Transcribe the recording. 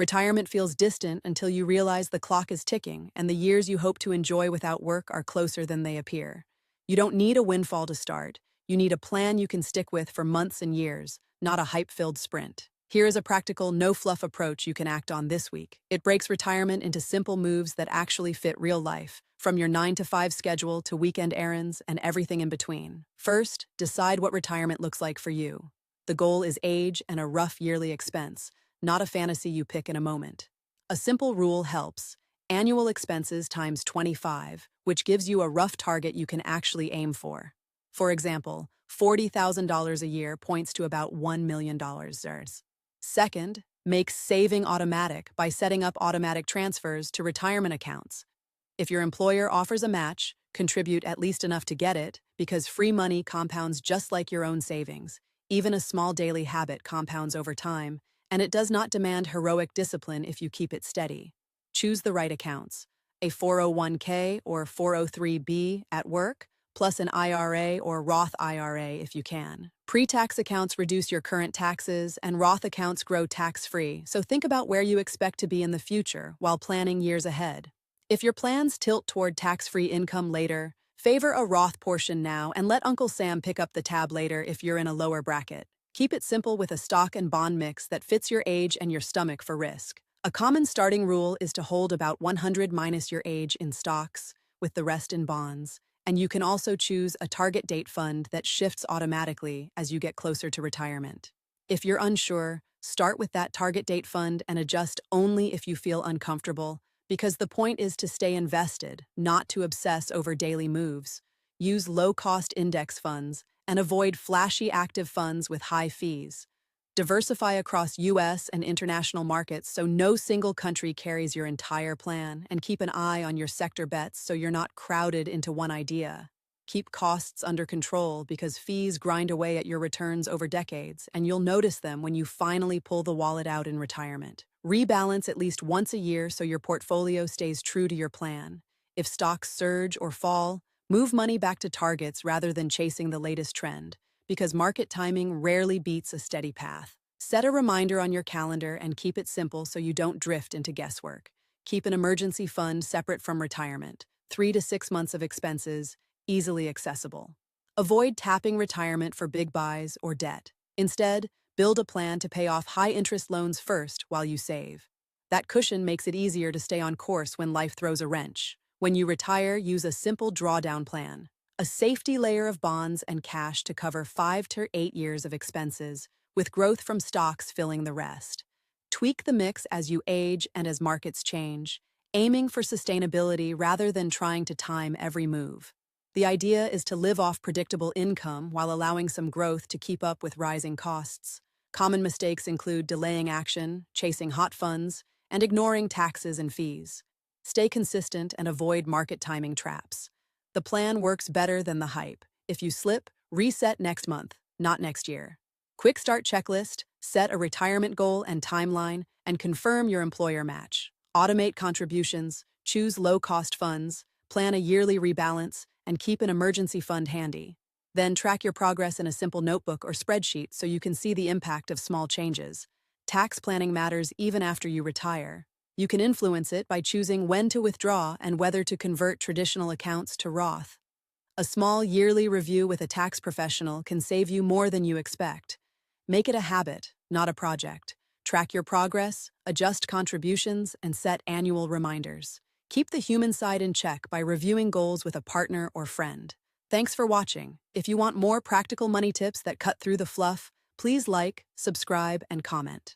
Retirement feels distant until you realize the clock is ticking and the years you hope to enjoy without work are closer than they appear. You don't need a windfall to start. You need a plan you can stick with for months and years, not a hype-filled sprint. Here is a practical, no-fluff approach you can act on this week. It breaks retirement into simple moves that actually fit real life, from your 9-to-5 schedule to weekend errands and everything in between. First, decide what retirement looks like for you. The goal is age and a rough yearly expense, not a fantasy you pick in a moment. A simple rule helps. Annual expenses times 25, which gives you a rough target you can actually aim for. For example, $40,000 a year points to about $1 million. Second, make saving automatic by setting up automatic transfers to retirement accounts. If your employer offers a match, contribute at least enough to get it, because free money compounds just like your own savings. Even a small daily habit compounds over time, and it does not demand heroic discipline if you keep it steady. Choose the right accounts, a 401k or 403b at work, plus an IRA or Roth IRA if you can. Pretax accounts reduce your current taxes, and Roth accounts grow tax-free, so think about where you expect to be in the future while planning years ahead. If your plans tilt toward tax-free income later, favor a Roth portion now and let Uncle Sam pick up the tab later if you're in a lower bracket. Keep it simple with a stock and bond mix that fits your age and your stomach for risk. A common starting rule is to hold about 100 minus your age in stocks, with the rest in bonds, and you can also choose a target date fund that shifts automatically as you get closer to retirement. If you're unsure, start with that target date fund and adjust only if you feel uncomfortable, because the point is to stay invested, not to obsess over daily moves. Use low-cost index funds and avoid flashy active funds with high fees. Diversify across U.S. and international markets so no single country carries your entire plan, and keep an eye on your sector bets so you're not crowded into one idea. Keep costs under control because fees grind away at your returns over decades, and you'll notice them when you finally pull the wallet out in retirement. Rebalance at least once a year so your portfolio stays true to your plan. If stocks surge or fall, move money back to targets rather than chasing the latest trend, because market timing rarely beats a steady path. Set a reminder on your calendar and keep it simple so you don't drift into guesswork. Keep an emergency fund separate from retirement, 3 to 6 months of expenses, easily accessible. Avoid tapping retirement for big buys or debt. Instead, build a plan to pay off high-interest loans first while you save. That cushion makes it easier to stay on course when life throws a wrench. When you retire, use a simple drawdown plan, a safety layer of bonds and cash to cover 5 to 8 years of expenses, with growth from stocks filling the rest. Tweak the mix as you age and as markets change, aiming for sustainability rather than trying to time every move. The idea is to live off predictable income while allowing some growth to keep up with rising costs. Common mistakes include delaying action, chasing hot funds, and ignoring taxes and fees. Stay consistent and avoid market timing traps. The plan works better than the hype. If you slip, reset next month, not next year. Quick start checklist, set a retirement goal and timeline, and confirm your employer match. Automate contributions, choose low-cost funds, plan a yearly rebalance, and keep an emergency fund handy. Then track your progress in a simple notebook or spreadsheet so you can see the impact of small changes. Tax planning matters even after you retire. You can influence it by choosing when to withdraw and whether to convert traditional accounts to Roth. A small yearly review with a tax professional can save you more than you expect. Make it a habit, not a project. Track your progress, adjust contributions, and set annual reminders. Keep the human side in check by reviewing goals with a partner or friend. Thanks for watching. If you want more practical money tips that cut through the fluff, please like, subscribe, and comment.